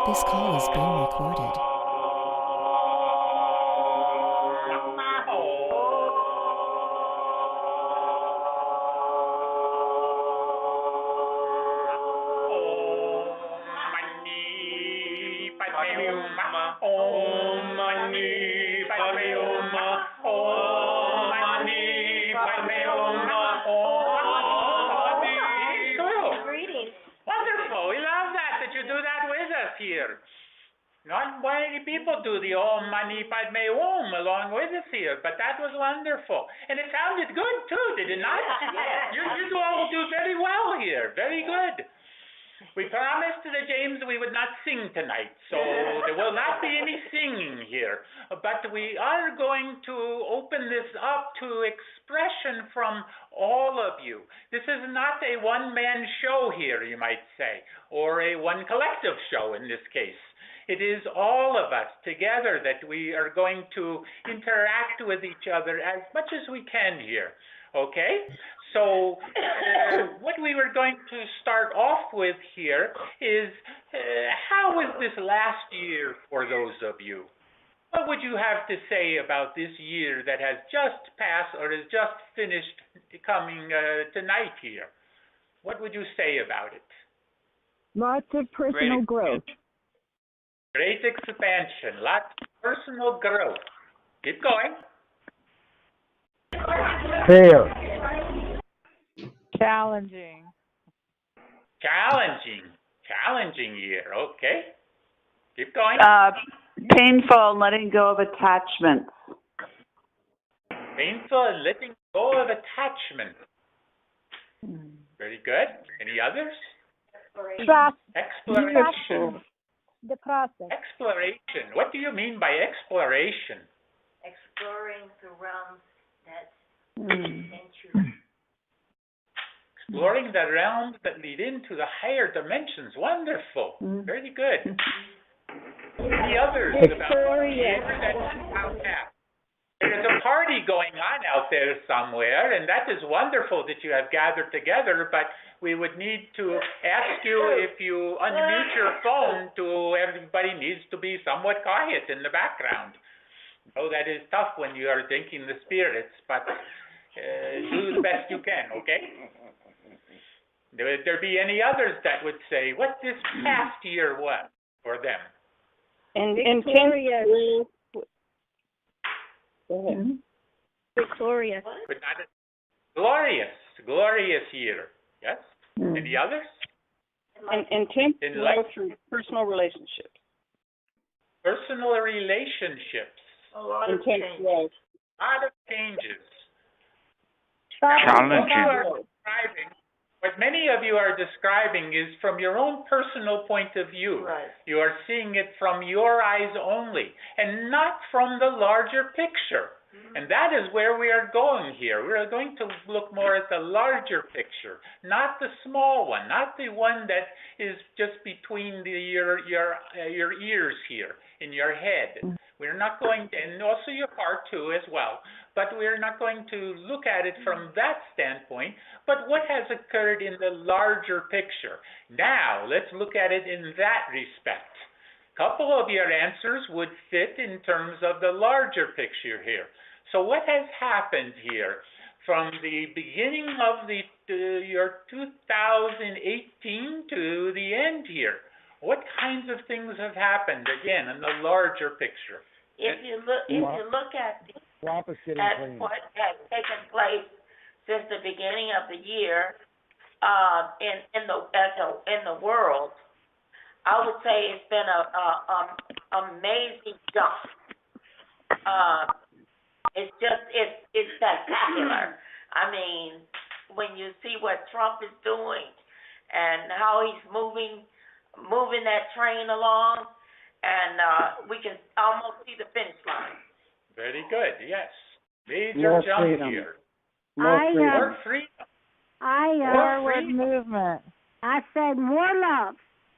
This call is being recorded. Wonderful. We love that you do that with us here. Not many people do the Om Mani Padme Om along with us here, but that was wonderful. And it sounded good too, did it not? You all do very well here. Very good. We promised to the James we would not sing tonight, so there will not be any singing here. But we are going to open this up to expression from all of you. This is not a one-man show here, you might say, or a one collective show in this case. It is all of us together that we are going to interact with each other as much as we can here, okay? So what we were going to start off with here is how was this last year for those of you? What would you have to say about this year that has just passed or is just finished coming tonight here? What would you say about it? Lots of personal growth. Great expansion, lots of personal growth. Keep going. Fair. Challenging. Challenging year. Okay. Keep going. Painful, letting go of attachments. Painful and letting go of attachment. Very good. Any others? Trust. Exploration. The process. Exploration. What do you mean by exploration? Exploring the realms that into Exploring the realms that lead into the higher dimensions. Wonderful. Very good. Any others about the year that you found out? There's a party going on out there somewhere, and that is wonderful that you have gathered together, but we would need to ask you if you unmute your phone to everybody needs to be somewhat quiet in the background. Oh, that is tough when you are thinking the spirits, but do the best you can, okay? Would there be any others that would say what this past year was for them? Victorious. Victorious. But not glorious year. Yes? Any others? Intense growth through personal relationships. Personal relationships. Intense growth. A lot of changes. Challenging. What many of you are describing is from your own personal point of view. Right. You are seeing it from your eyes only and not from the larger picture. And that is where we are going here. We are going to look more at the larger picture, not the small one, not the one that is just between your ears here in your head. We're not going to, and also your heart too as well, but we're not going to look at it from that standpoint, but what has occurred in the larger picture. Now, let's look at it in that respect. A couple of your answers would fit in terms of the larger picture here. So what has happened here from the beginning of your 2018 to the end here? What kinds of things have happened again in the larger picture? if you look at what has taken place since the beginning of the year in the world, I would say it's been a amazing jump. It's spectacular. I mean, when you see what Trump is doing and how he's moving that train along, and we can almost see the finish line. Very good. Yes, major jump freedom. here. More freedom. Forward movement. I said more love,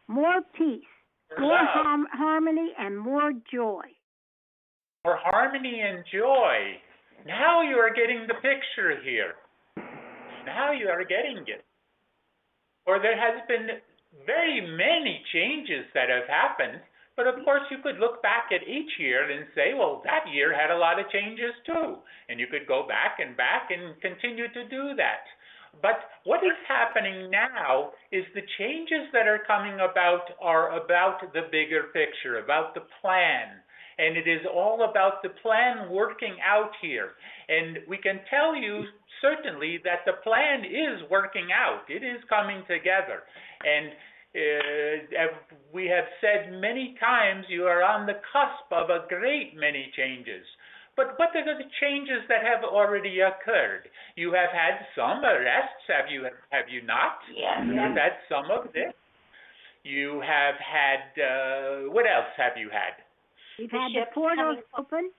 more peace, more Love. harmony, and more joy. For harmony and joy. Now you are getting the picture here. Now you are getting it. Or there has been very many changes that have happened, but of course you could look back at each year and say, well, that year had a lot of changes too. And you could go back and continue to do that. But what is happening now is the changes that are coming about are about the bigger picture, about the plan. And it is all about the plan working out here. And we can tell you certainly that the plan is working out. It is coming together. And we have said many times, you are on the cusp of a great many changes. But what are the changes that have already occurred? You have had some arrests, have you not? Yes. You have had some of this. You have had, what else have you had? We've had the portals open.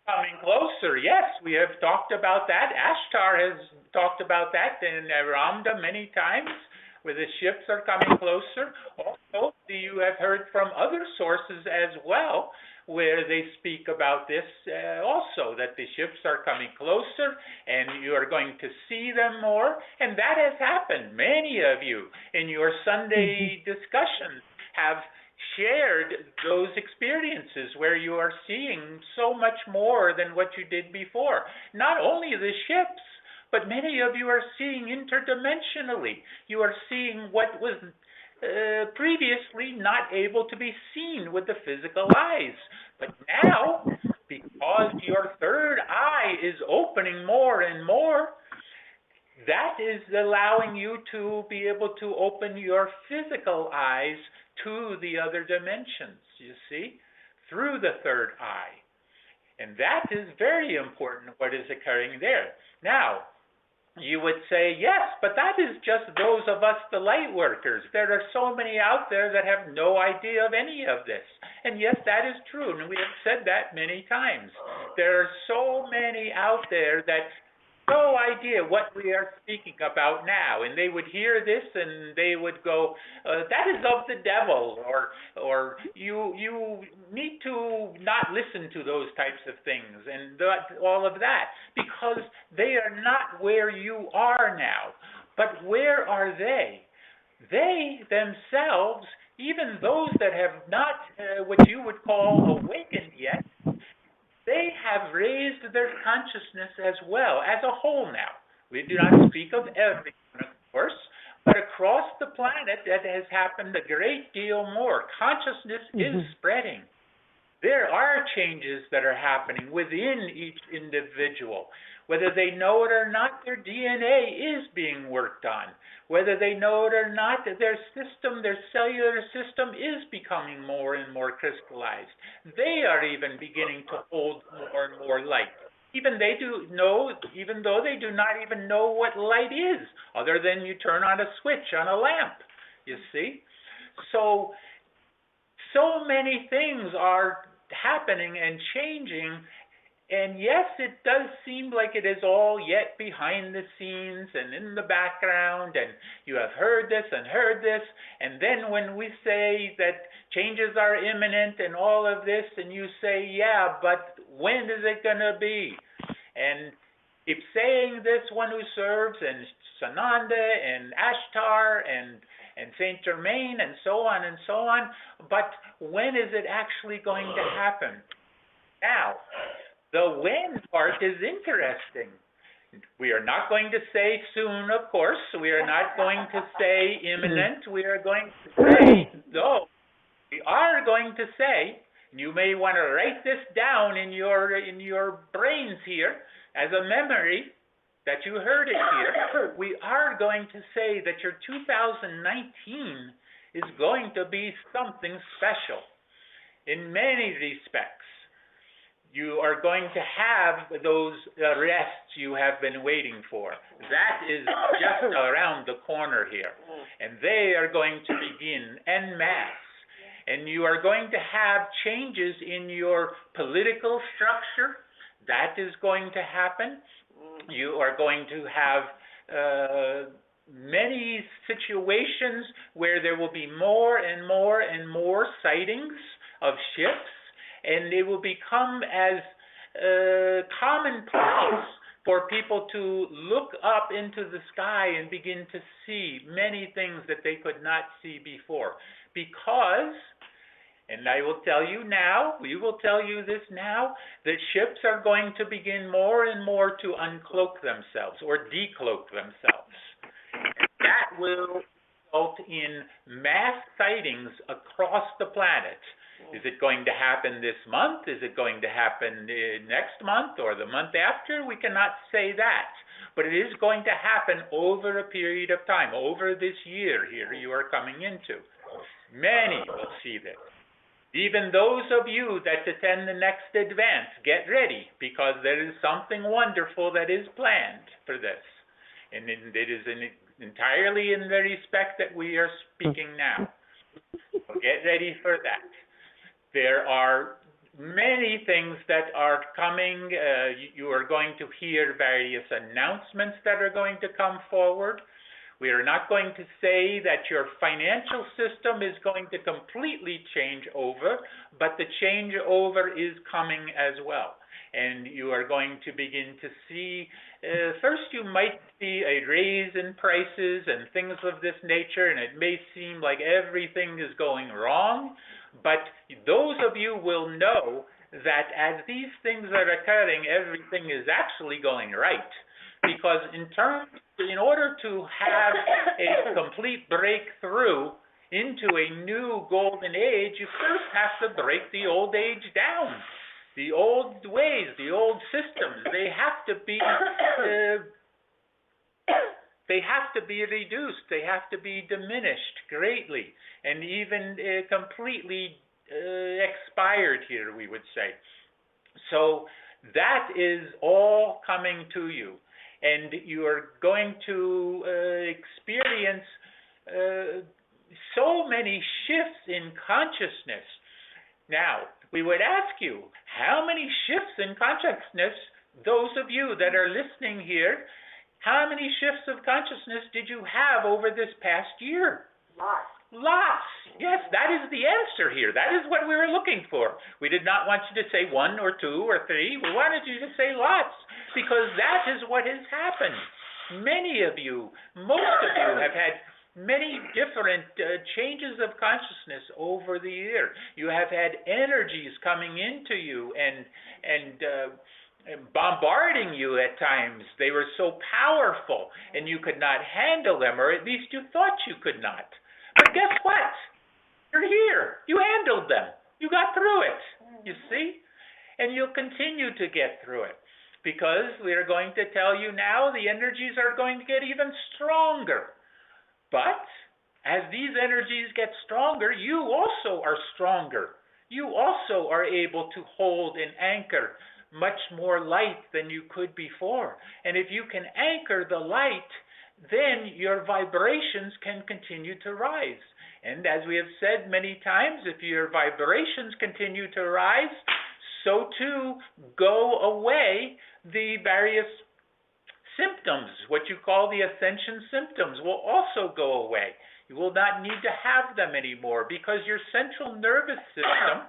Coming closer, yes, we have talked about that. Ashtar has talked about that in Ramda many times, where the ships are coming closer. Also, you have heard from other sources as well, where they speak about this also, that the ships are coming closer and you are going to see them more. And that has happened. Many of you in your Sunday discussions have shared those experiences where you are seeing so much more than what you did before. Not only the ships, but many of you are seeing interdimensionally. You are seeing what was previously not able to be seen with the physical eyes. But now, because your third eye is opening more and more, that is allowing you to be able to open your physical eyes to the other dimensions, you see, through the third eye. And that is very important, what is occurring there. Now, you would say, yes, but that is just those of us, the light workers. There are so many out there that have no idea of any of this. And yes, that is true, and we have said that many times. There are so many out there that no idea what we are speaking about now, and they would hear this and they would go, that is of the devil, or you need to not listen to those types of things and all of that, because they are not where you are now. But where are they? They themselves, even those that have not what you would call awakened yet, they have raised their consciousness as well, as a whole now. We do not speak of everyone, of course, but across the planet that has happened a great deal more. Consciousness is spreading. There are changes that are happening within each individual. Whether they know it or not, their DNA is being worked on. Whether they know it or not, their system, their cellular system is becoming more and more crystallized. They are even beginning to hold more and more light. Even though they do not even know what light is, other than you turn on a switch on a lamp, you see. So many things are happening and changing. And yes, it does seem like it is all yet behind the scenes and in the background, and you have heard this, and then when we say that changes are imminent and all of this, and you say, yeah, but when is it going to be? And if saying this, one who serves, and Sananda, and Ashtar, and Saint Germain, and so on, but when is it actually going to happen? Now, the when part is interesting. We are not going to say soon, of course. We are not going to say imminent. We are going to say, though, we are going to say, you may want to write this down in your brains here as a memory that you heard it here. We are going to say that your 2019 is going to be something special in many respects. You are going to have those arrests you have been waiting for. That is just around the corner here. And they are going to begin en masse. And you are going to have changes in your political structure. That is going to happen. You are going to have many situations where there will be more and more sightings of ships. And it will become as commonplace for people to look up into the sky and begin to see many things that they could not see before. Because, and I will tell you now, we will tell you this now, that ships are going to begin more and more to uncloak themselves or decloak themselves. That will result in mass sightings across the planet. Is it going to happen this month? Is it going to happen next month or the month after? We cannot say that. But it is going to happen over a period of time, over this year here you are coming into. Many will see this. Even those of you that attend the next advance, get ready, because there is something wonderful that is planned for this. And it is entirely in the respect that we are speaking now. So get ready for that. There are many things that are coming. You are going to hear various announcements that are going to come forward. We are not going to say that your financial system is going to completely change over, but the changeover is coming as well. And you are going to begin to see, first you might see a raise in prices and things of this nature, and it may seem like everything is going wrong, but those of you will know that as these things are occurring, everything is actually going right. Because in order to have a complete breakthrough into a new golden age, you first have to break the old age down. The old ways, the old systems, they have to be reduced. They have to be diminished greatly, and even completely expired here, we would say. So that is all coming to you, and you are going to experience so many shifts in consciousness. Now, we would ask you, how many shifts in consciousness, those of you that are listening here, how many shifts of consciousness did you have over this past year? Lots. Lots. Yes, that is the answer here. That is what we were looking for. We did not want you to say 1 or 2 or 3. We wanted you to say lots, because that is what has happened. Many of you, most of you have had many different changes of consciousness over the year. You have had energies coming into you and bombarding you at times. They were so powerful, and you could not handle them, or at least you thought you could not. But guess what? You're here. You handled them. You got through it, you see? And you'll continue to get through it, because we are going to tell you now the energies are going to get even stronger. But as these energies get stronger, you also are stronger. You also are able to hold and anchor much more light than you could before. And if you can anchor the light, then your vibrations can continue to rise. And as we have said many times, if your vibrations continue to rise, so too go away the various symptoms. What you call the ascension symptoms will also go away. You will not need to have them anymore, because your central nervous system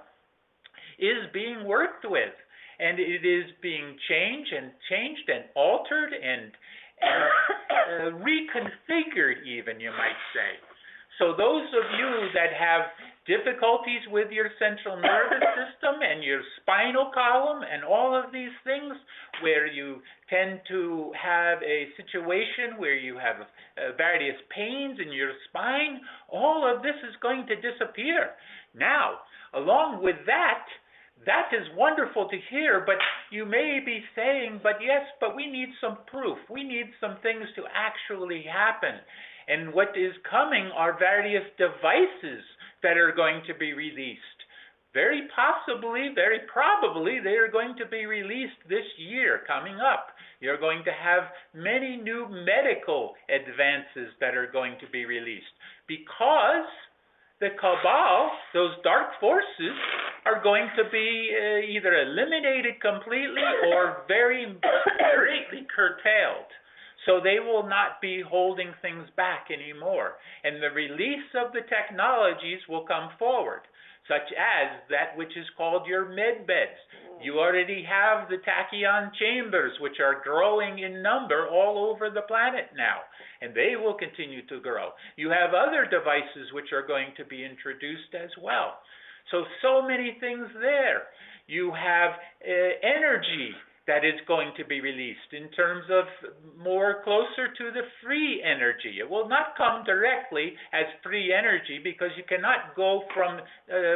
is being worked with, and it is being changed and altered and reconfigured even, you might say. So those of you that have difficulties with your central nervous system and your spinal column and all of these things, where you tend to have a situation where you have various pains in your spine, all of this is going to disappear. Now, along with that, that is wonderful to hear, but you may be saying, but yes, but we need some proof. We need some things to actually happen. And what is coming are various devices that are going to be released. Very possibly, very probably, they are going to be released this year coming up. You're going to have many new medical advances that are going to be released, because the cabal, those dark forces, are going to be either eliminated completely or very greatly curtailed. So they will not be holding things back anymore. And the release of the technologies will come forward. such as that which is called your med beds. You already have the tachyon chambers, which are growing in number all over the planet now, and they will continue to grow. You have other devices which are going to be introduced as well. So many things there. You have energy that is going to be released in terms of more closer to the free energy. It will not come directly as free energy, because you cannot go from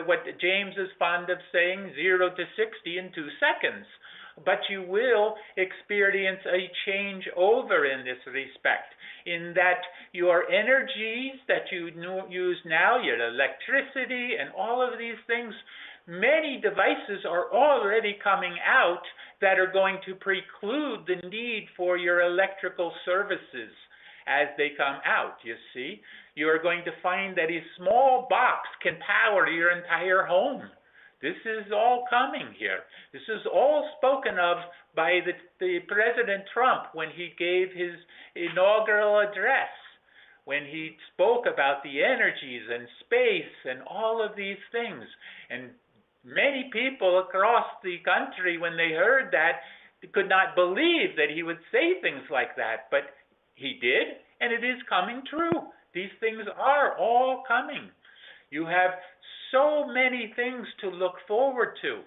what James is fond of saying, 0 to 60 in 2 seconds. But you will experience a change over in this respect, in that your energies that you use now, your electricity and all of these things, many devices are already coming out that are going to preclude the need for your electrical services as they come out, you see. You are going to find that a small box can power your entire home. This is all coming here. This is all spoken of by the President Trump when he gave his inaugural address, when he spoke about the energies and space and all of these things. And many people across the country, when they heard that, could not believe that he would say things like that. But he did, and it is coming true. These things are all coming. You have so many things to look forward to.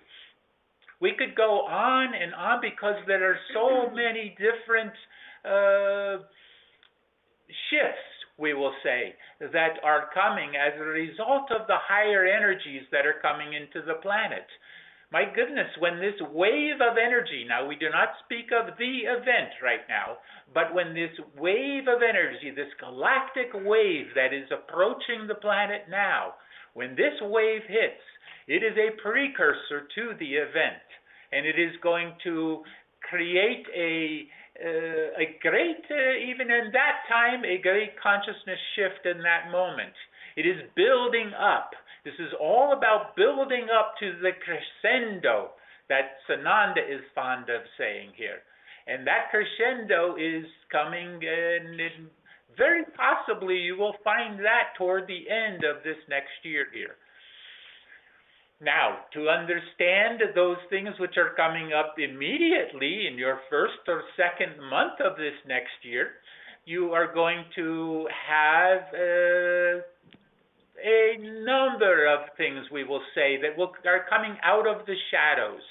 We could go on and on, because there are so many different shifts, we will say, that are coming as a result of the higher energies that are coming into the planet. My goodness, when this wave of energy, now we do not speak of the event right now, but when this wave of energy, this galactic wave that is approaching the planet now, when this wave hits, it is a precursor to the event, and it is going to create a great, even in that time, a great consciousness shift in that moment. It is building up. This is all about building up to the crescendo that Sananda is fond of saying here. And that crescendo is coming, and very possibly you will find that toward the end of this next year here. Now, to understand those things which are coming up immediately in your first or second month of this next year, you are going to have a number of things, we will say, that are coming out of the shadows.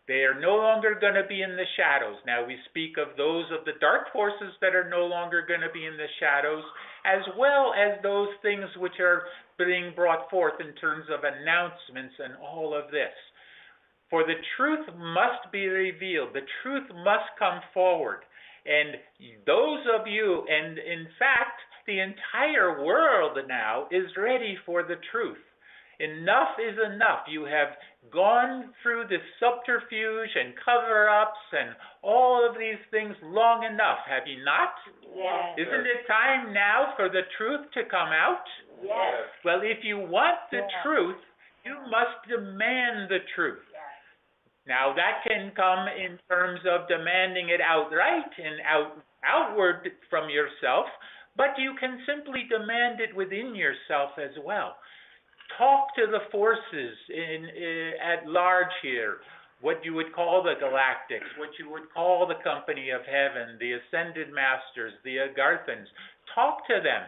They are no longer going to be in the shadows. Now, we speak of those of the dark forces that are no longer going to be in the shadows, as well as those things which are being brought forth in terms of announcements and all of this. For the truth must be revealed. The truth must come forward. And those of you, and in fact, the entire world now is ready for the truth. Enough is enough. You have gone through this subterfuge and cover-ups and all of these things long enough, have you not? Yes. Isn't it time now for the truth to come out? Yes. Well, if you want the truth, you must demand the truth. Now, that can come in terms of demanding it outright and outward from yourself, but you can simply demand it within yourself as well. Talk to the forces at large here, what you would call the galactics, what you would call the company of heaven, the ascended masters, the Agarthans. Talk to them.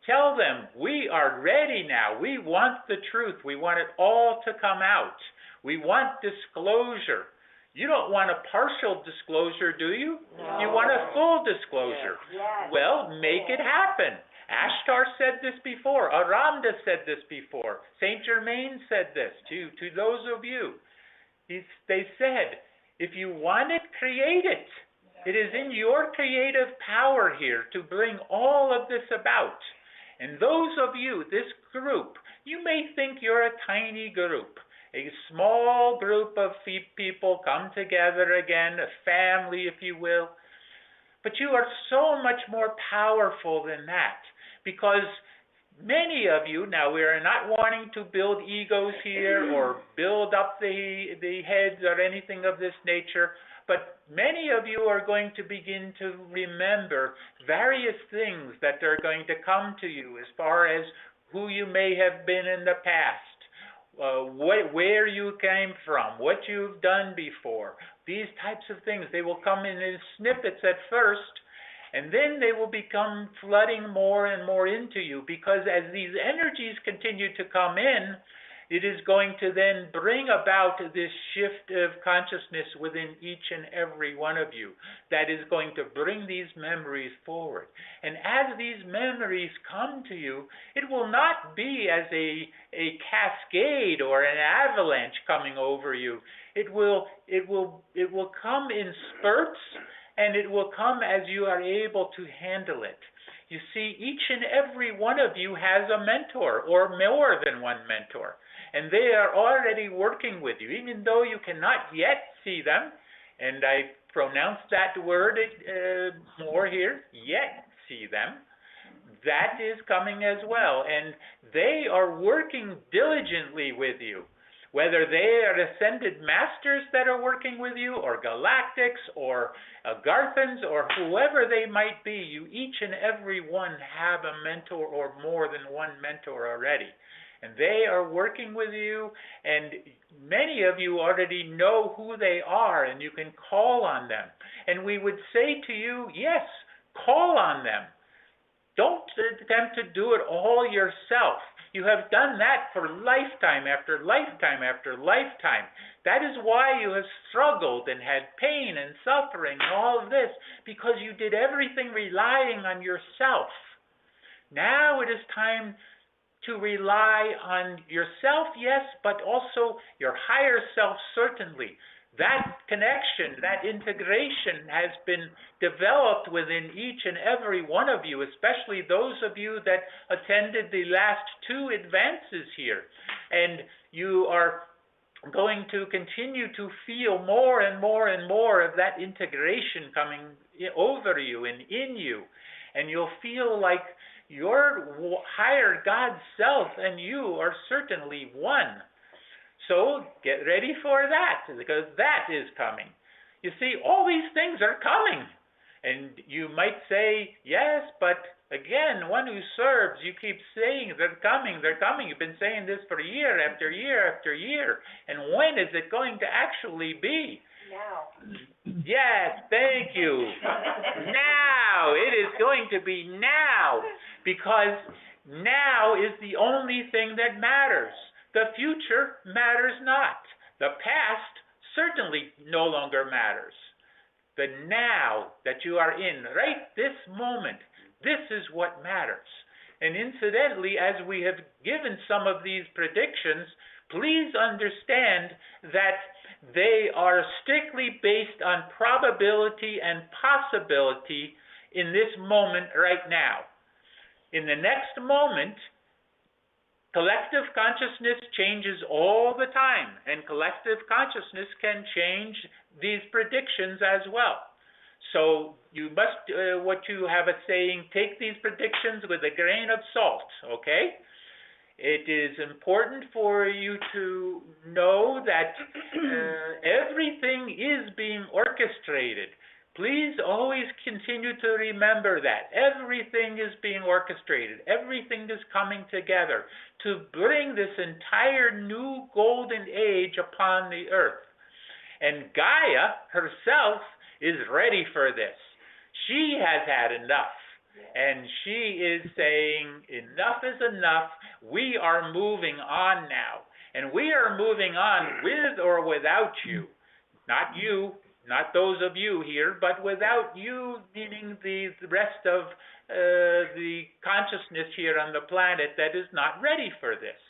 Tell them, we are ready now. We want the truth. We want it all to come out. We want disclosure. You don't want a partial disclosure, do you? No. You want a full disclosure. Yes. Well, make it happen. Ashtar said this before. Aramda said this before. Saint Germain said this to those of you. They said, if you want it, create it. It is in your creative power here to bring all of this about. And those of you, this group, you may think you're a tiny group. A small group of people come together again, a family, if you will. But you are so much more powerful than that, because many of you, now we are not wanting to build egos here or build up the heads or anything of this nature, but many of you are going to begin to remember various things that are going to come to you as far as who you may have been in the past, where you came from, what you've done before. These types of things, they will come in snippets at first, and then they will become flooding more and more into you, because as these energies continue to come in, it is going to then bring about this shift of consciousness within each and every one of you that is going to bring these memories forward. And as these memories come to you, it will not be as a cascade or an avalanche coming over you. It will come in spurts, and it will come as you are able to handle it. You see, each and every one of you has a mentor, or more than one mentor. And they are already working with you, even though you cannot yet see them. And I pronounce that word more here, yet see them. That is coming as well. And they are working diligently with you. Whether they are ascended masters that are working with you, or galactics, or Garthans, or whoever they might be, you each and every one have a mentor or more than one mentor already. And they are working with you, and many of you already know who they are, and you can call on them. And we would say to you, yes, call on them. Don't attempt to do it all yourself. You have done that for lifetime after lifetime after lifetime. That is why you have struggled and had pain and suffering and all of this, because you did everything relying on yourself. Now it is time to rely on yourself, yes, but also your higher self, certainly. That connection, that integration has been developed within each and every one of you, especially those of you that attended the last 2 advances here. And you are going to continue to feel more and more and more of that integration coming over you and in you. And you'll feel like your higher God self and you are certainly one. So get ready for that, because that is coming. You see, all these things are coming. And you might say, yes, but again, one who serves, you keep saying they're coming, they're coming. You've been saying this for year after year after year. And when is it going to actually be? Now. Yes, thank you. Now. It is going to be now, because now is the only thing that matters. The future matters not. The past certainly no longer matters. The now that you are in, right this moment, this is what matters. And incidentally, as we have given some of these predictions, please understand that they are strictly based on probability and possibility in this moment right now. In the next moment, collective consciousness changes all the time, and collective consciousness can change these predictions as well. So you must, what you have a saying, take these predictions with a grain of salt, okay? It is important for you to know that everything is being orchestrated. Please always continue to remember that. Everything is being orchestrated. Everything is coming together to bring this entire new golden age upon the earth. And Gaia herself is ready for this. She has had enough. And she is saying, enough is enough. We are moving on now. And we are moving on with or without you. Not you, not those of you here, but without you, meaning the rest of the consciousness here on the planet that is not ready for this.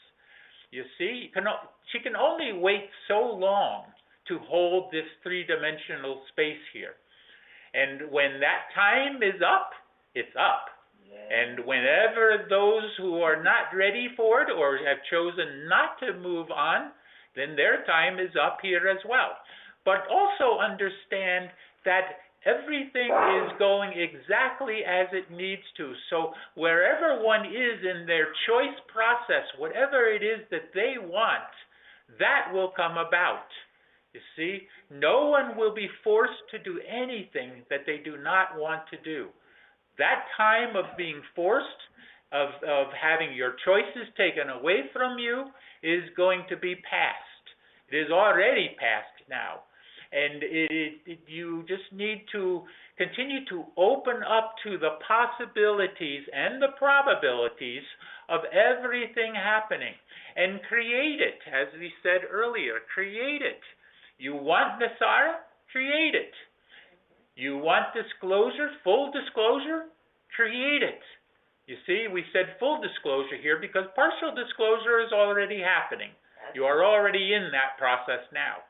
You see, she can only wait so long to hold this 3-dimensional space here. And when that time is up, it's up. And whenever those who are not ready for it or have chosen not to move on, then their time is up here as well. But also understand that everything is going exactly as it needs to. So wherever one is in their choice process, whatever it is that they want, that will come about. You see, no one will be forced to do anything that they do not want to do. That time of being forced, of having your choices taken away from you is going to be past. It is already past now. And you just need to continue to open up to the possibilities and the probabilities of everything happening and create it, as we said earlier, create it. You want Nasara? Create it. You want disclosure, full disclosure? Create it. You see, we said full disclosure here because partial disclosure is already happening. You are already in that process now.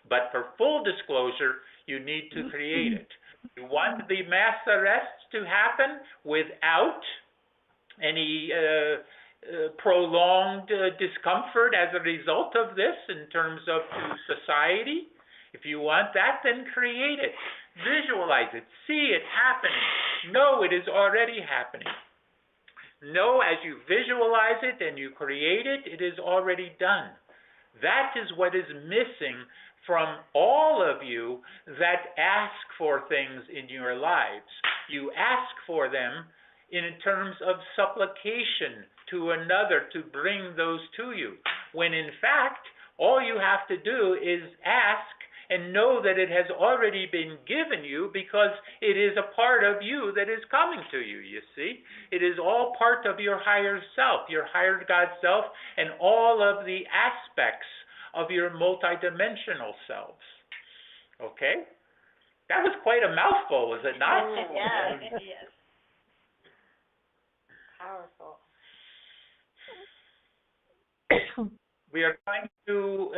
But for full disclosure, you need to create it. You want the mass arrests to happen without any prolonged discomfort as a result of this in terms of society. If you want that, then create it. Visualize it. See it happening. Know it is already happening. Know as you visualize it and you create it, it is already done. That is what is missing from all of you that ask for things in your lives. You ask for them in terms of supplication to another to bring those to you, when in fact, all you have to do is ask and know that it has already been given you because it is a part of you that is coming to you, you see. It is all part of your higher self, your higher God self, and all of the aspects of your multidimensional selves. Okay? That was quite a mouthful, was it not? Yeah, it is. Powerful. We are going to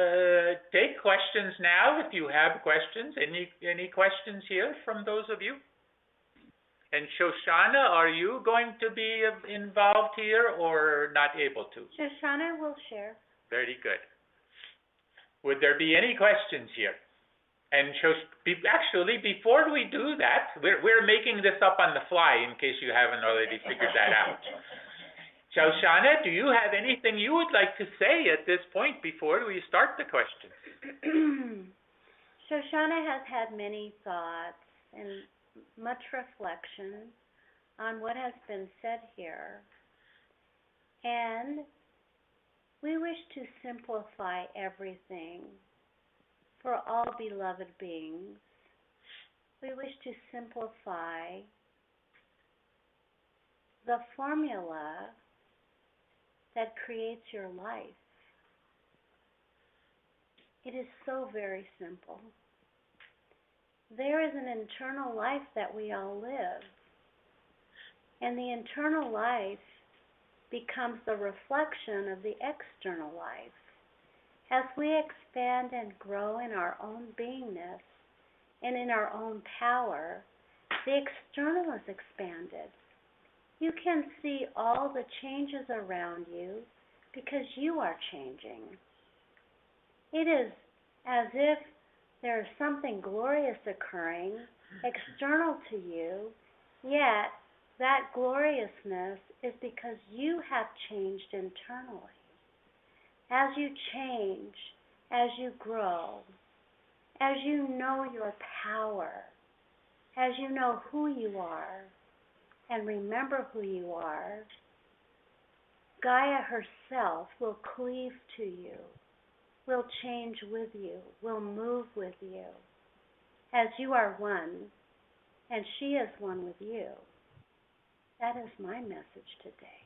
take questions now, if you have questions. Any questions here from those of you? And Shoshanna, are you going to be involved here or not able to? Shoshanna will share. Very good. Would there be any questions here? And actually, before we do that, we're making this up on the fly in case you haven't already figured that out. Shoshanna, do you have anything you would like to say at this point before we start the questions? Shoshanna has had many thoughts and much reflection on what has been said here. And we wish to simplify everything for all beloved beings. We wish to simplify the formula that creates your life. It is so very simple. There is an internal life that we all live, and the internal life becomes the reflection of the external life. As we expand and grow in our own beingness and in our own power, the external is expanded. You can see all the changes around you because you are changing. It is as if there is something glorious occurring external to you, yet that gloriousness is because you have changed internally. As you change, as you grow, as you know your power, as you know who you are, and remember who you are, Gaia herself will cleave to you, will change with you, will move with you, as you are one, and she is one with you. That is my message today.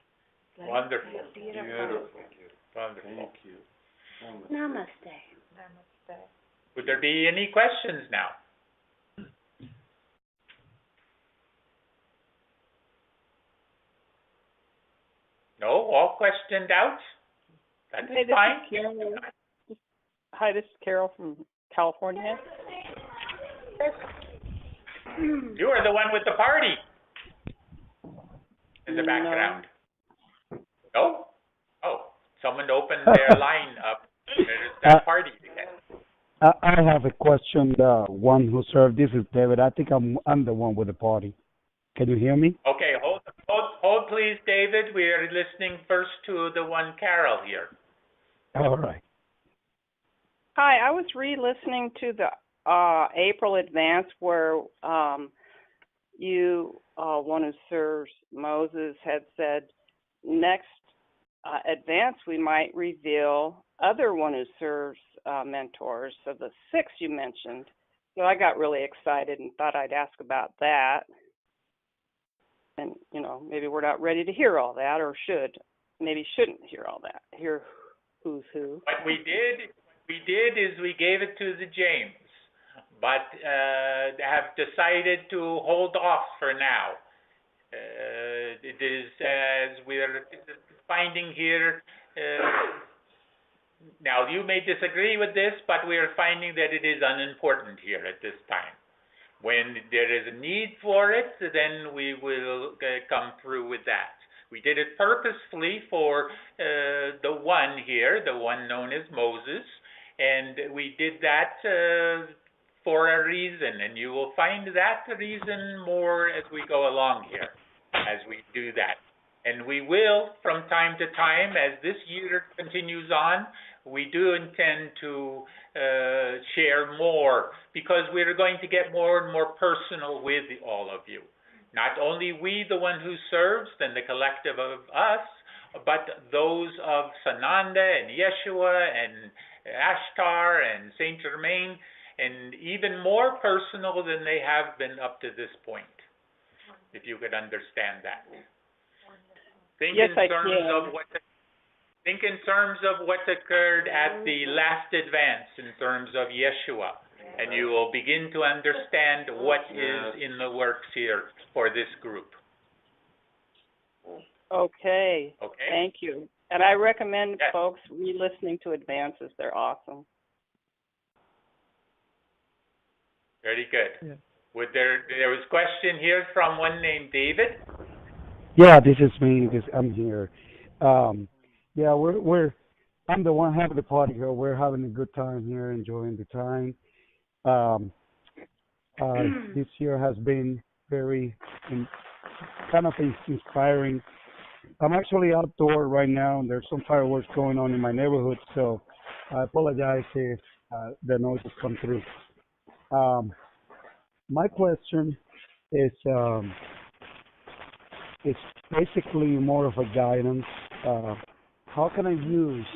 Wonderful. Beautiful. Wonderful. Thank you. Namaste. Namaste. Would there be any questions now? No? All questioned out? That's Hey, this fine. is Carol. Hi, this is Carol from California. You are the one with the party in the background. No? Oh, someone opened their line up. There's that party again. I have a question. The one who served, this is David. I think I'm the one with the party. Can you hear me? Okay, hold please, David. We are listening first to the one Carol here. All right. Hi, I was re-listening to the April advance where you, one who serves Moses, had said next advance, we might reveal other one who serves mentors. So the 6 you mentioned. So I got really excited and thought I'd ask about that. And, you know, maybe we're not ready to hear all that, or maybe shouldn't hear all that, hear who's who. What we did is we gave it to the James, but have decided to hold off for now. It is, as we're finding here, now you may disagree with this, but we are finding that it is unimportant here at this time. When there is a need for it, then we will come through with that. We did it purposefully for the one here, the one known as Moses, and we did that for a reason, and you will find that reason more as we go along here, as we do that. And we will, from time to time, as this year continues on, we do intend to share more, because we're going to get more and more personal with all of you. Not only we, the one who serves, and the collective of us, but those of Sananda and Yeshua and Ashtar and Saint Germain, and even more personal than they have been up to this point, if you could understand that. Think Yes, in terms of what occurred at the last advance in terms of Yeshua, and you will begin to understand what is in the works here for this group. Okay. Okay? Thank you. And I recommend folks re-listening to advances. They're awesome. Very good. Yeah. There was a question here from one named David. Yeah, this is me. I'm here. Yeah, I'm the one having the party here. We're having a good time here, enjoying the time. This year has been very kind of inspiring. I'm actually outdoor right now, and there's some fireworks going on in my neighborhood, so I apologize if the noises come through. My question is basically more of a guidance. How can I use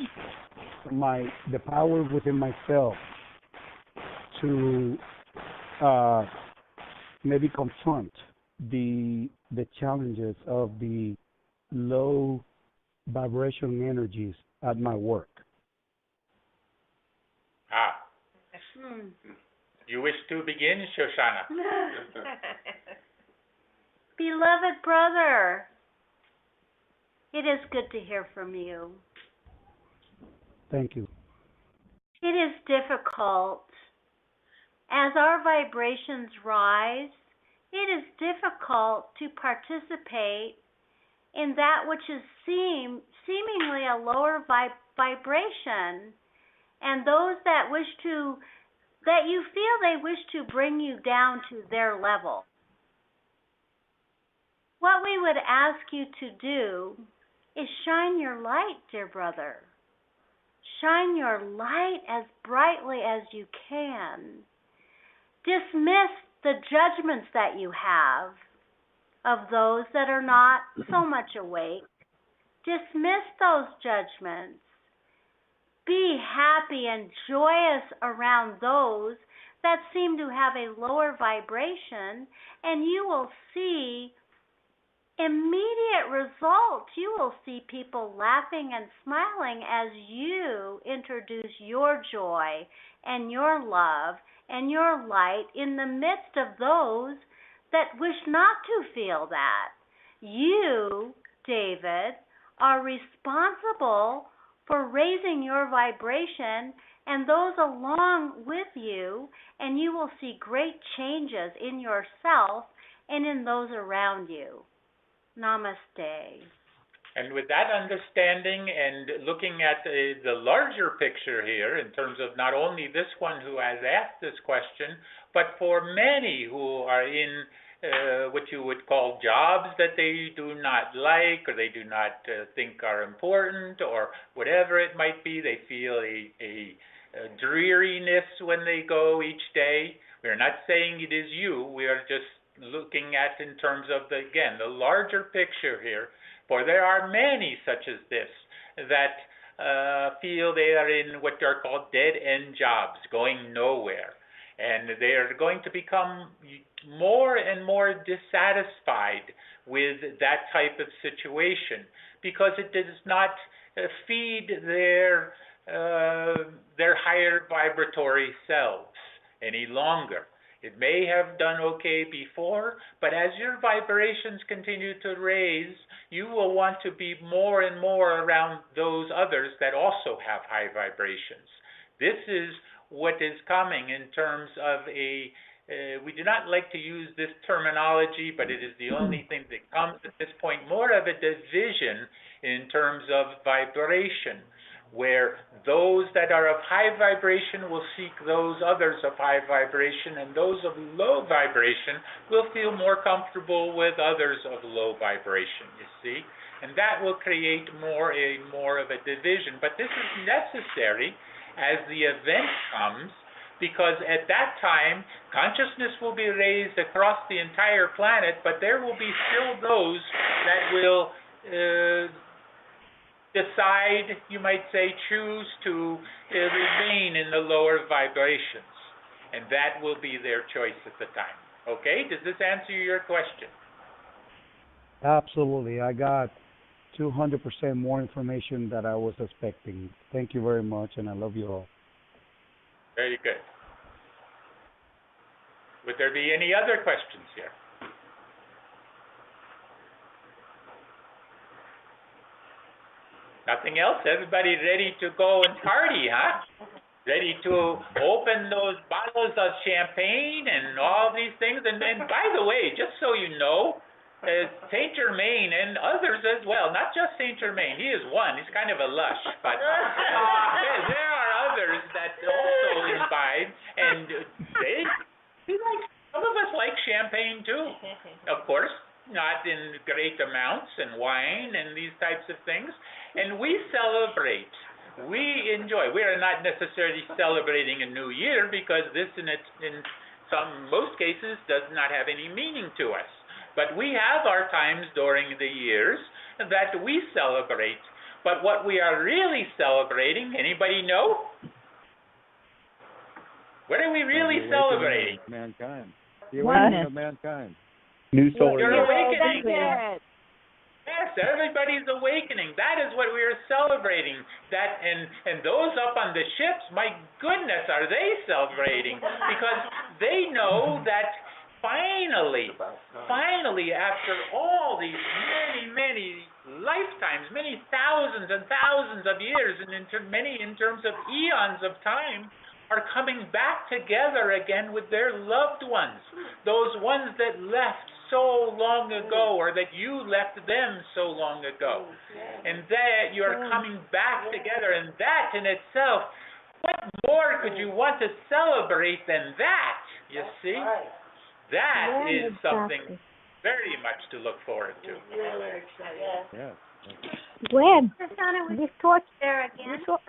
the power within myself to maybe confront the challenges of the low vibration energies at my work? You wish to begin, Shoshanna? Beloved brother, it is good to hear from you. Thank you. It is difficult. As our vibrations rise, it is difficult to participate in that which is seemingly a lower vibration, and those that you feel they wish to bring you down to their level. What we would ask you to do is shine your light, dear brother. Shine your light as brightly as you can. Dismiss the judgments that you have of those that are not so much awake. Dismiss those judgments. Be happy and joyous around those that seem to have a lower vibration, and you will see immediate results. You will see people laughing and smiling as you introduce your joy and your love and your light in the midst of those that wish not to feel that. You, David, are responsible for raising your vibration and those along with you, and you will see great changes in yourself and in those around you. Namaste. And with that understanding and looking at the larger picture here in terms of not only this one who has asked this question, but for many who are in what you would call jobs that they do not like, or they do not think are important, or whatever it might be. They feel a dreariness when they go each day. We're not saying it is you. We are just looking at in terms of the larger picture here, For there are many such as this that feel they are in what are called dead-end jobs, going nowhere. And they are going to become more and more dissatisfied with that type of situation because it does not feed their higher vibratory selves any longer. It may have done okay before, but as your vibrations continue to raise, you will want to be more and more around those others that also have high vibrations. This is what is coming in terms of we do not like to use this terminology, but it is the only thing that comes at this point, more of a division in terms of vibration, where those that are of high vibration will seek those others of high vibration, and those of low vibration will feel more comfortable with others of low vibration, you see? And that will create more of a division. But this is necessary as the event comes, because at that time, consciousness will be raised across the entire planet, but there will be still those that will decide, you might say, choose to remain in the lower vibrations. And that will be their choice at the time. Okay? Does this answer your question? Absolutely. I got 200% more information than I was expecting. Thank you very much, and I love you all. Very good. Would there be any other questions here? Nothing else? Everybody ready to go and party, huh? Ready to open those bottles of champagne and all these things. And by the way, just so you know, Saint Germain and others as well, not just Saint Germain, he is one, he's kind of a lush, but there are others that also imbibe, and some of us like champagne too, of course, not in great amounts, and wine and these types of things, and we celebrate, we enjoy. We are not necessarily celebrating a new year because this in most cases does not have any meaning to us. But we have our times during the years that we celebrate. But what we are really celebrating, anybody know? What are we really celebrating? Mankind. The awakening of mankind. New solar. You're awakening. That's it. Yes, everybody's awakening. That is what we are celebrating. That and those up on the ships, my goodness, are they celebrating? Because they know that finally, after all these many lifetimes, many thousands and thousands of years, and many in terms of eons of time, are coming back together again with their loved ones, those ones that left so long ago, or that you left them so long ago, and that you are coming back together, and that in itself, what more could you want to celebrate than that, you see? That is something very much to look forward to. Yeah. Web. Shoshanna, This torch there again. So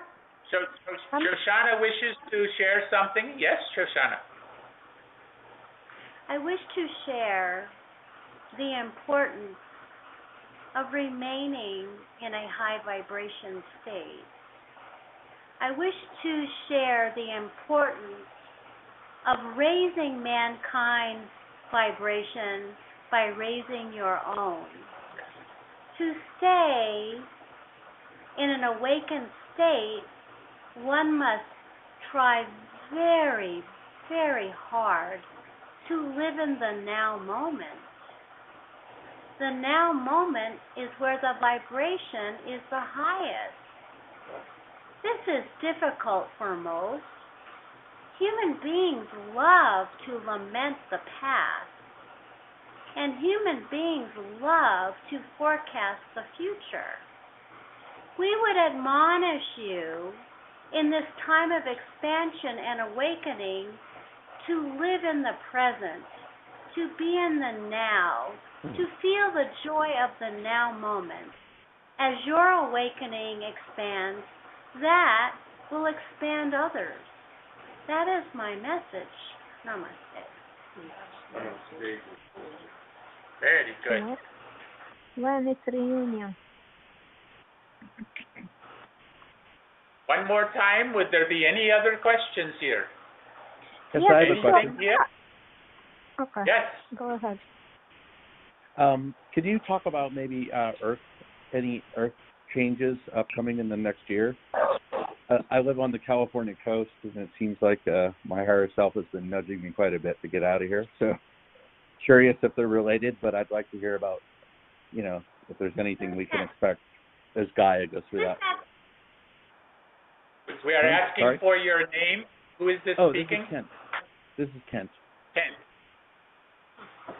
Shoshanna wishes to share something. Yes, Shoshanna. I wish to share the importance of remaining in a high vibration state. I wish to share the importance of raising mankind's vibration by raising your own. To stay in an awakened state, one must try very, very hard to live in the now moment. The now moment is where the vibration is the highest. This is difficult for most. Human beings love to lament the past, and human beings love to forecast the future. We would admonish you in this time of expansion and awakening to live in the present, to be in the now, to feel the joy of the now moment. As your awakening expands, that will expand others. That is my message. Namaste. Very good. When it's reunion? One more time, would there be any other questions here? Yes, Yes, I have a Anything question. here? Okay. Yes. Go ahead. Could you talk about maybe any Earth changes upcoming in the next year? I live on the California coast, and it seems like my higher self has been nudging me quite a bit to get out of here. So, curious if they're related, but I'd like to hear about, if there's anything we can expect as Gaia goes through that. We are asking Sorry? for your name. Who is this speaking? This is Kent. Kent.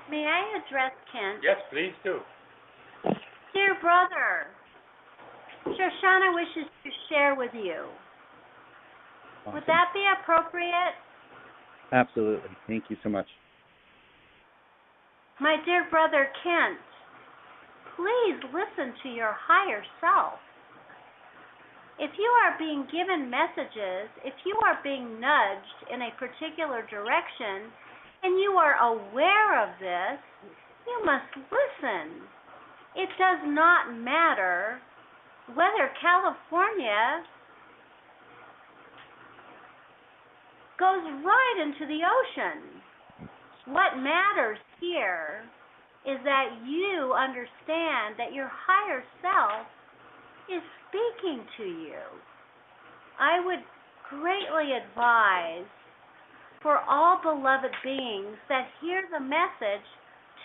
May I address Kent? Yes, please do. Dear brother, Shoshanna wishes to share with you. Awesome. Would that be appropriate? Absolutely. Thank you so much. My dear brother Kent, please listen to your higher self. If you are being given messages, if you are being nudged in a particular direction, and you are aware of this, you must listen. It does not matter whether California goes right into the ocean. What matters here is that you understand that your higher self is speaking to you. I would greatly advise for all beloved beings that hear the message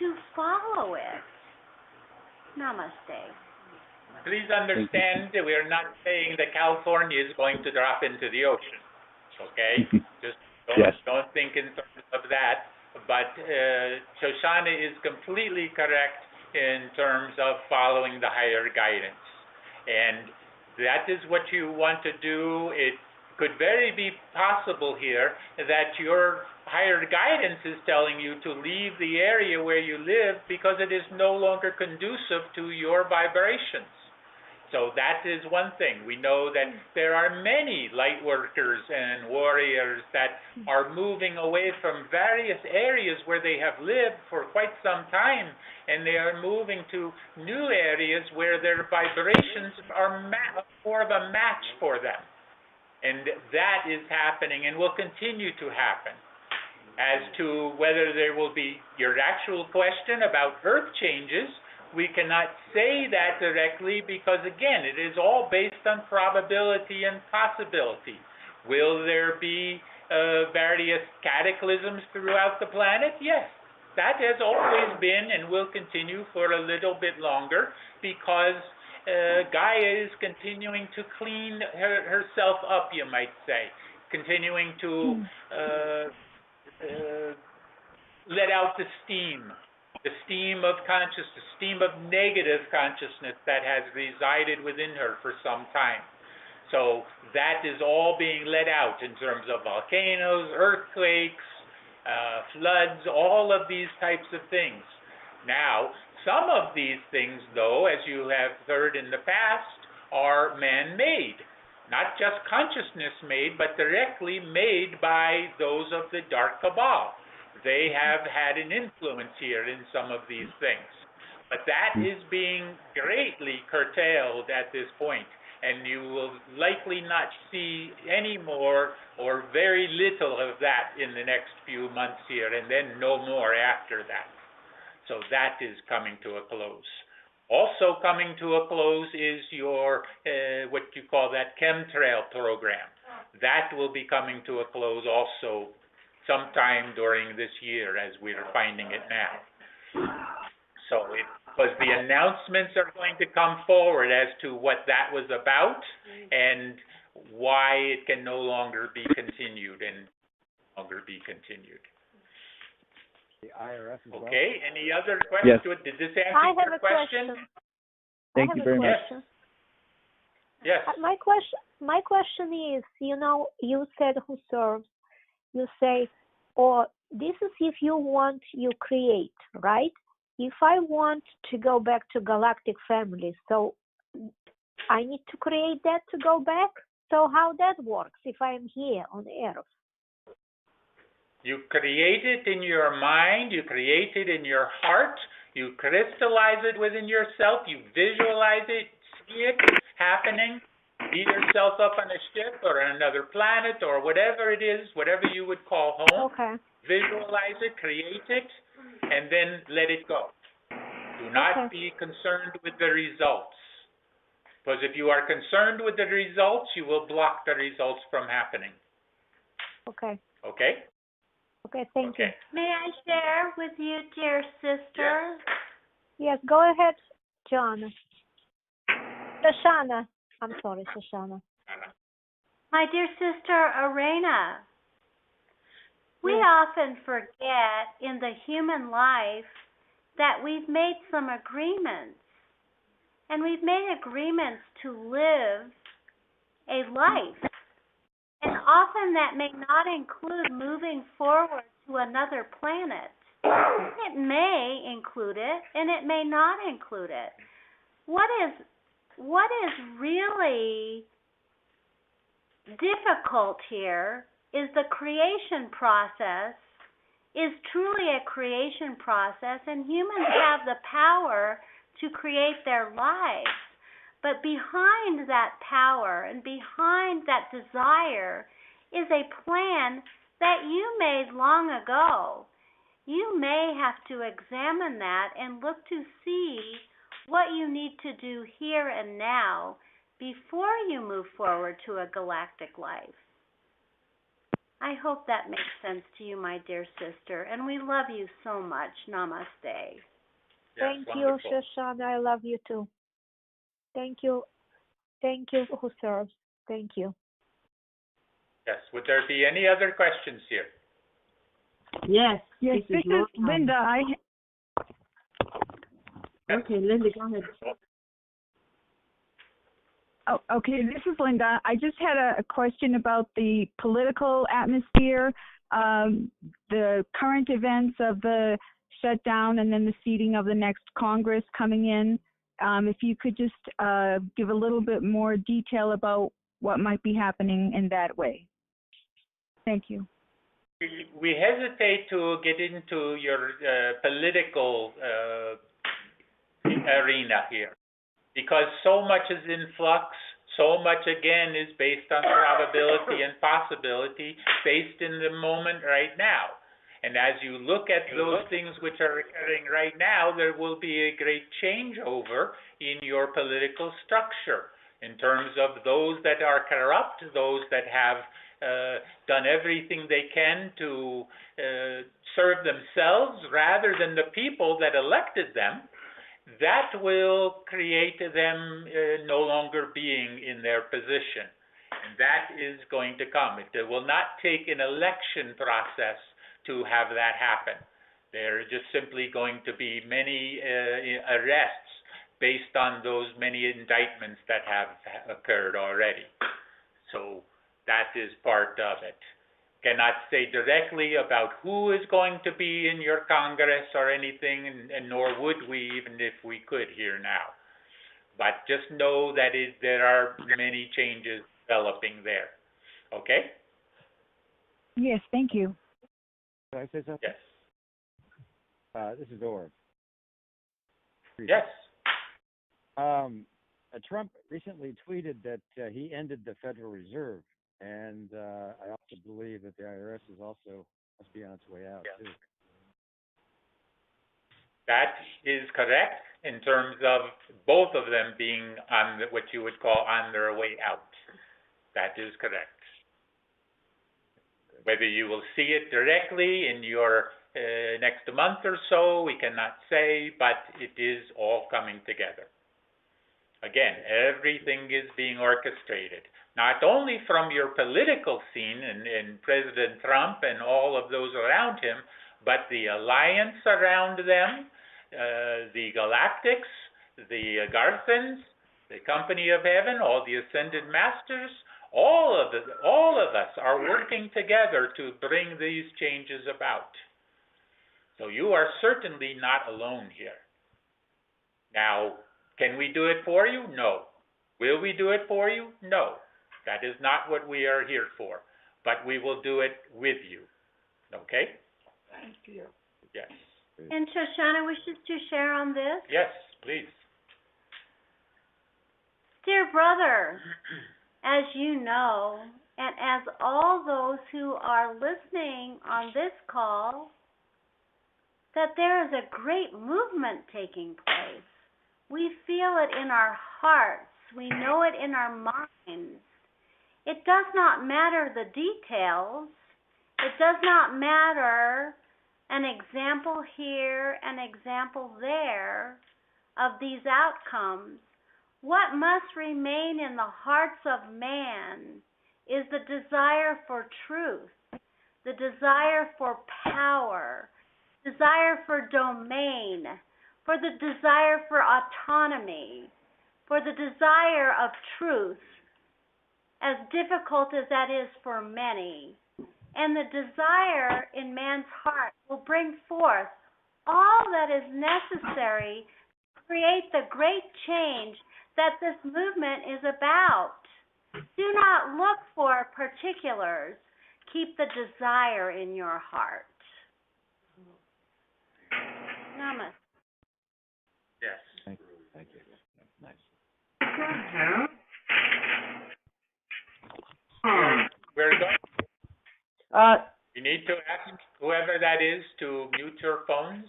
to follow it. Namaste. Please understand that we are not saying that California is going to drop into the ocean. Okay? Just don't think in terms of that. But Shoshanna is completely correct in terms of following the higher guidance. And that is what you want to do. It could very be possible here that your higher guidance is telling you to leave the area where you live because it is no longer conducive to your vibrations. So that is one thing. We know that there are many light workers and warriors that are moving away from various areas where they have lived for quite some time, and they are moving to new areas where their vibrations are more of a match for them. And that is happening and will continue to happen. As to whether there will be your actual question about earth changes, we cannot say that directly because, again, it is all based on probability and possibility. Will there be various cataclysms throughout the planet? Yes. That has always been and will continue for a little bit longer because Gaia is continuing to clean herself up, you might say, continuing to let out the steam of consciousness, steam of negative consciousness that has resided within her for some time. So that is all being let out in terms of volcanoes, earthquakes, floods, all of these types of things. Now, some of these things, though, as you have heard in the past, are man-made. Not just consciousness-made, but directly made by those of the Dark Cabal. They have had an influence here in some of these things. But that is being greatly curtailed at this point, and you will likely not see any more or very little of that in the next few months here, and then no more after that. So that is coming to a close. Also coming to a close is your, what you call that chemtrail program. That will be coming to a close also sometime during this year as we're finding it now. So because the announcements are going to come forward as to what that was about and why it can no longer be continued and The IRS as well. Okay, any other questions? Yes. Did this answer your question? Thank you very much. Yes. My question is, you said who serves. You say, this is if you want, you create, right? If I want to go back to galactic family, so I need to create that to go back? So how that works if I am here on Earth? You create it in your mind, you create it in your heart, You crystallize it within yourself, you visualize it, see it happening, be yourself up on a ship or on another planet or whatever it is, whatever you would call home. Okay. Visualize it, create it, and then let it go. Do not be concerned with the results. Because if you are concerned with the results, you will block the results from happening. Okay. Okay? Okay, thank you. May I share with you, dear sister? Yes, go ahead, Joanna. Shoshanna. I'm sorry, Shoshanna. My dear sister, Arena, we often forget in the human life that we've made some agreements. And we've made agreements to live a life. And often that may not include moving forward to another planet. It may include it, and it may not include it. What is really difficult here is the creation process is truly a creation process, and humans have the power to create their lives. But behind that power and behind that desire is a plan that you made long ago. You may have to examine that and look to see what you need to do here and now before you move forward to a galactic life. I hope that makes sense to you, my dear sister, and we love you so much. Namaste. Thank you, Shoshanna. I love you too. Thank you. Thank you, who serves. Thank you. Yes. Would there be any other questions here? Yes. Yes, this is Linda. Okay, Linda, go ahead. Oh, okay, this is Linda. I just had a question about the political atmosphere, the current events of the shutdown and then the seating of the next Congress coming in. If you could just give a little bit more detail about what might be happening in that way. Thank you. We hesitate to get into your political arena here because so much is in flux. So much, again, is based on probability and possibility based in the moment right now. And as you look at those things which are occurring right now, there will be a great changeover in your political structure in terms of those that are corrupt, those that have done everything they can to serve themselves rather than the people that elected them. That will create them no longer being in their position. And that is going to come. It will not take an election process to have that happen. There are just simply going to be many arrests based on those many indictments that have occurred already. So that is part of it. Cannot say directly about who is going to be in your Congress or anything, and nor would we even if we could here now. But just know that there are many changes developing there. Okay? Yes, thank you. Can I say something? Yes. This is Orv. Yes. Trump recently tweeted that he ended the Federal Reserve, and I also believe that the IRS is also must be on its way out too. That is correct in terms of both of them being on what you would call on their way out. That is correct. Whether you will see it directly in your next month or so, we cannot say, but it is all coming together. Again, everything is being orchestrated, not only from your political scene and President Trump and all of those around him, but the alliance around them, the Galactics, the Garthans, the Company of Heaven, all the Ascended Masters, all of us are working together to bring these changes about. So you are certainly not alone here. Now, can we do it for you? No. Will we do it for you? No. That is not what we are here for. But we will do it with you. Okay? Thank you. Yes. And Shoshanna wishes to share on this. Yes, please. Dear brother, as you know, and as all those who are listening on this call, that there is a great movement taking place. We feel it in our hearts. We know it in our minds. It does not matter the details. It does not matter an example here, an example there of these outcomes. What must remain in the hearts of man is the desire for truth, the desire for power, desire for domain, for the desire for autonomy, for the desire of truth, as difficult as that is for many. And the desire in man's heart will bring forth all that is necessary to create the great change that this movement is about. Do not look for particulars. Keep the desire in your heart. Namaste. Yes. Thank you. Nice. We're going. You need to ask whoever that is to mute your phones.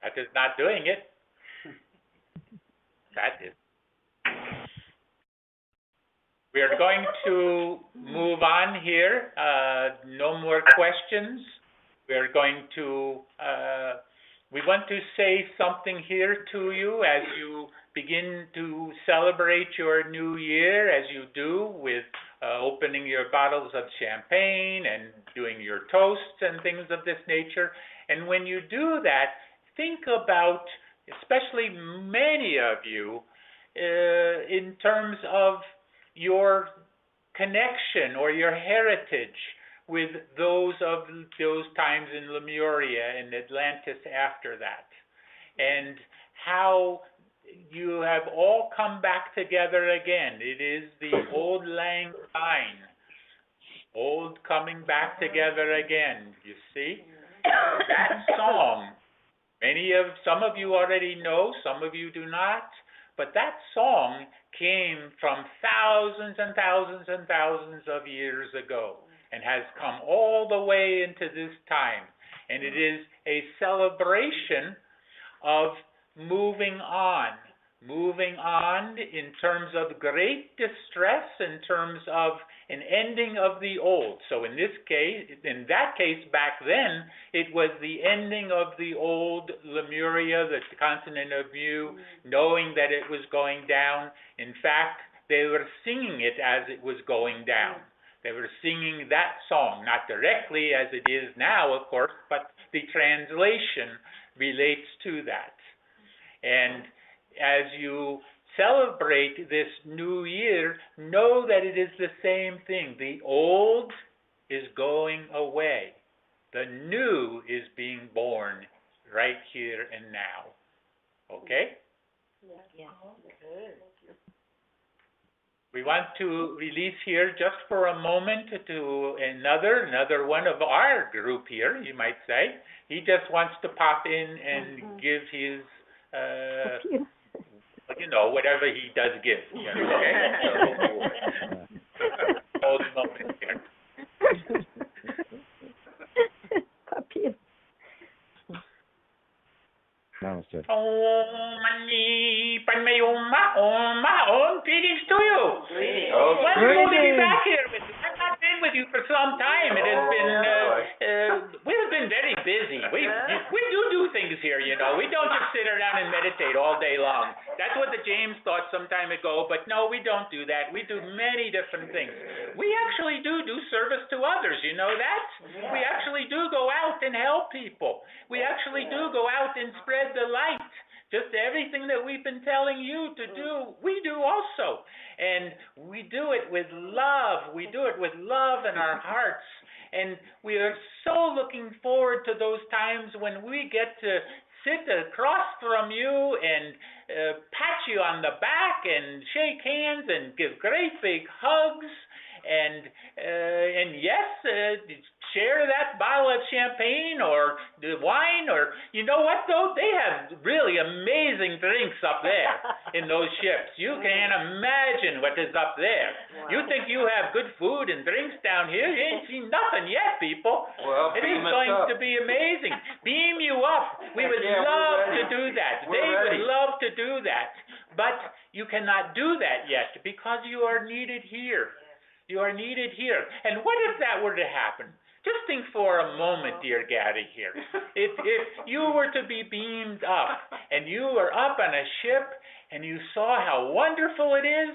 That is not doing it. That is. We are going to move on here. No more questions. We are going to, we want to say something here to you as you begin to celebrate your new year, as you do with opening your bottles of champagne and doing your toasts and things of this nature. And when you do that, think about, especially many of you, in terms of your connection or your heritage with those of those times in Lemuria and Atlantis after that, and how you have all come back together again. It is the old lang syne, old coming back together again, you see? That song, some of you already know, some of you do not, but that song came from thousands and thousands and thousands of years ago and has come all the way into this time. And it is a celebration of moving on in terms of great distress, in terms of an ending of the old. So in that case back then, it was the ending of the old Lemuria, the continent of Mu, knowing that it was going down. In fact, they were singing it as it was going down. They were singing that song, not directly as it is now, of course, but the translation relates to that. And as you celebrate this new year, know that it is the same thing. The old is going away. The new is being born right here and now. Okay? Yeah. We want to release here just for a moment to another one of our group here, you might say. He just wants to pop in and give his whatever he does give. Okay? So, hold a moment here. Namaste. Greetings to you. Wonderful to be back here with you. I've not been with you for some time. It has been, we've been very busy. We do things here, you know. We don't just sit around and meditate all day long. That's what the James thought some time ago, but no, we don't do that. We do many different things. We actually do service to others, you know that? We actually do go out and help people. We actually do go out and spread the light. Just everything that we've been telling you to do, we do also. And we do it with love. We do it with love in our hearts. And we are so looking forward to those times when we get to sit across from you and pat you on the back and shake hands and give great big hugs and yes, share that bottle of champagne or the wine, or you know what though, they have really amazing drinks up there in those ships. You can't imagine what is up there. Wow. You think you have good food and drinks down here? You ain't seen nothing yet, people. Well, It is beam us going up. to be amazing. Beam you up. We would Yeah, we're love to ready. do that. We're They ready. would love to do that. But you cannot do that yet because you are needed here. You are needed here. And what if that were to happen? Just think for a moment, dear Gary here. If you were to be beamed up and you were up on a ship and you saw how wonderful it is,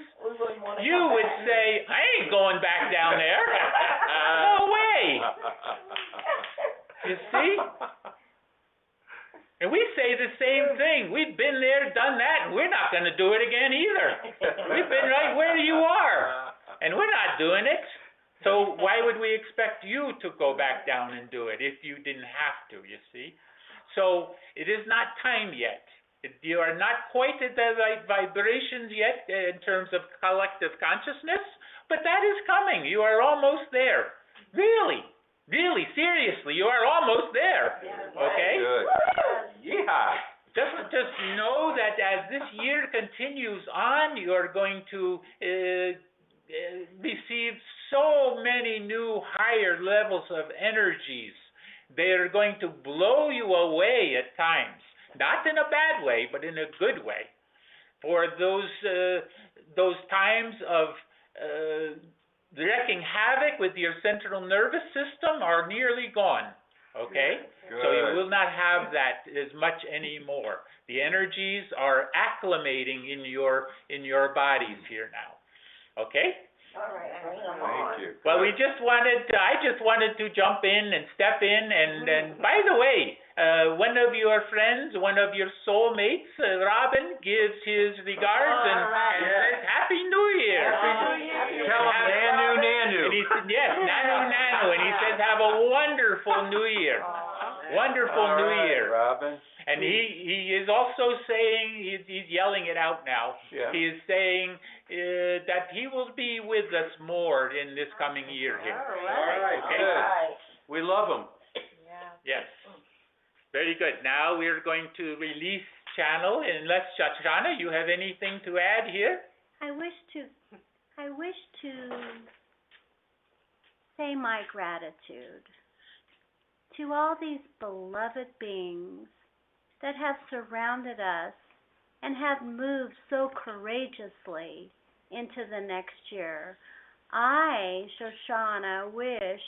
you would say, I ain't going back down there. No way. You see? And we say the same thing. We've been there, done that, and we're not going to do it again either. We've been right where you are, and we're not doing it. So why would we expect you to go back down and do it if you didn't have to, you see? So it is not time yet. You are not quite at the right vibrations yet in terms of collective consciousness, but that is coming. You are almost there. Really, seriously, you are almost there. Okay? Good. Yeah. Just know that as this year continues on, you are going to receive so many new higher levels of energies. They are going to blow you away at times. Not in a bad way, but in a good way. For those times of wreaking havoc with your central nervous system are nearly gone. Okay? Good. So you will not have that as much anymore. The energies are acclimating in your bodies here now. Okay? All right, bring them Thank you. Well, I just wanted to jump in and step in, and by the way, one of your friends, one of your soulmates, Robin, gives his regards and says Happy New Year. Tell him Nanu Nanu. And he said, yes, Nanu Nanu, and he says have a wonderful New Year. Wonderful All New right, Year. Robin. And he is also saying, he's yelling it out now, Yeah. he is saying that he will be with us more in this coming year here. All right, Okay? good. We love him. Yes. Very good. Now we're going to release channel, unless Shoshanna, you have anything to add here? I wish to say my gratitude to all these beloved beings that have surrounded us and have moved so courageously into the next year. I, Shoshanna, wish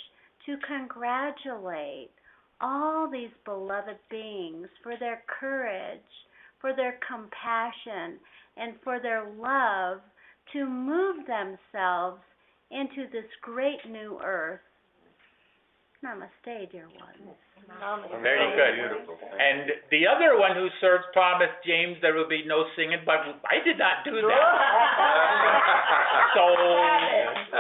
to congratulate all these beloved beings for their courage, for their compassion, and for their love to move themselves into this great new earth. Namaste, dear ones. Very good. Beautiful. And the other one who served promised James there will be no singing, but I did not do that. So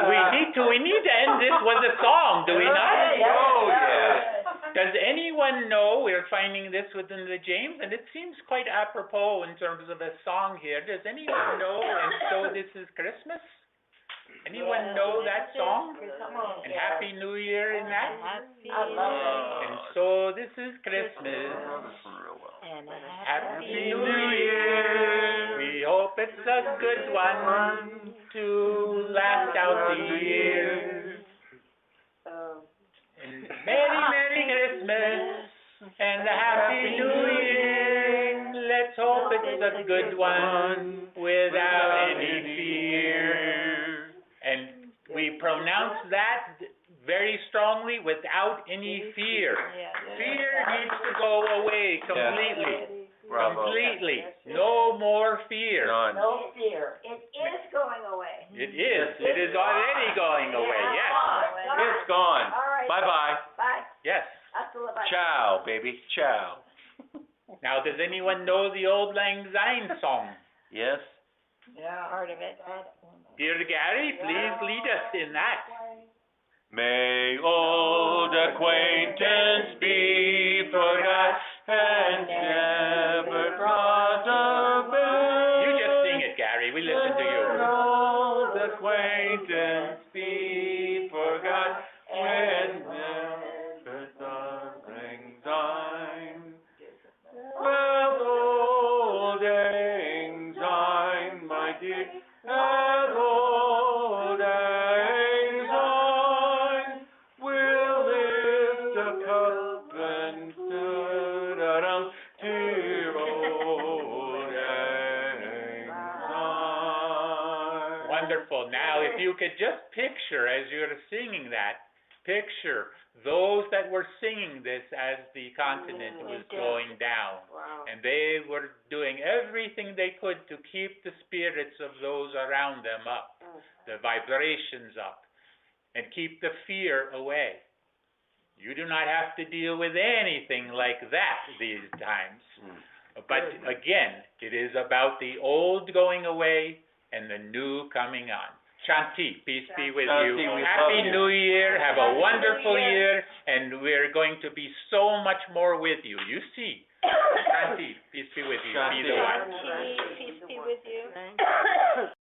we need to end this with a song, do we not? Oh, yeah. Does anyone know, we're finding this within the James, and it seems quite apropos in terms of a song here. Does anyone know, and so this is Christmas? Anyone know that song? And Happy New Year in that? I love that. And so this is Christmas. Happy New Year. We hope it's a good one to last out the year. And Merry Christmas and a Happy New Year. Let's hope it's a good one without any fear. And we pronounce that very strongly, without any fear. Fear needs to go away completely. Bravo. Completely. No more fear. None. No fear. It is going away. It is. It is already going away. Yes. It's gone. All right. Bye-bye. Bye. Yes. Hasta la bye. Ciao, baby. Ciao. Now, does anyone know the Old Lang Syne song? Yes? Yeah, part of it. Dear Gary, please lead us in that. May old acquaintance be forgot and never brought a You just sing it, Gary. We listen to you. acquaintance be forgot when the sun rings on. Well, old lang syne, my dear, as old lang syne, we'll lift a cup and da-dum, dear old lang syne. Wonderful. Now, if you could just picture, as you're singing that, picture those that were singing this as the continent was going down. Wow. And they were doing everything they could to keep the spirits of those around them up, the vibrations up, and keep the fear away. You do not have to deal with anything like that these times. But again, it is about the old going away and the new coming on. Shanti, peace be with Shanti, you. we Happy love you. New Year. Have a wonderful year. And we're going to be so much more with you. You see. Shanti, peace be with you. Be the one. Peace be with you.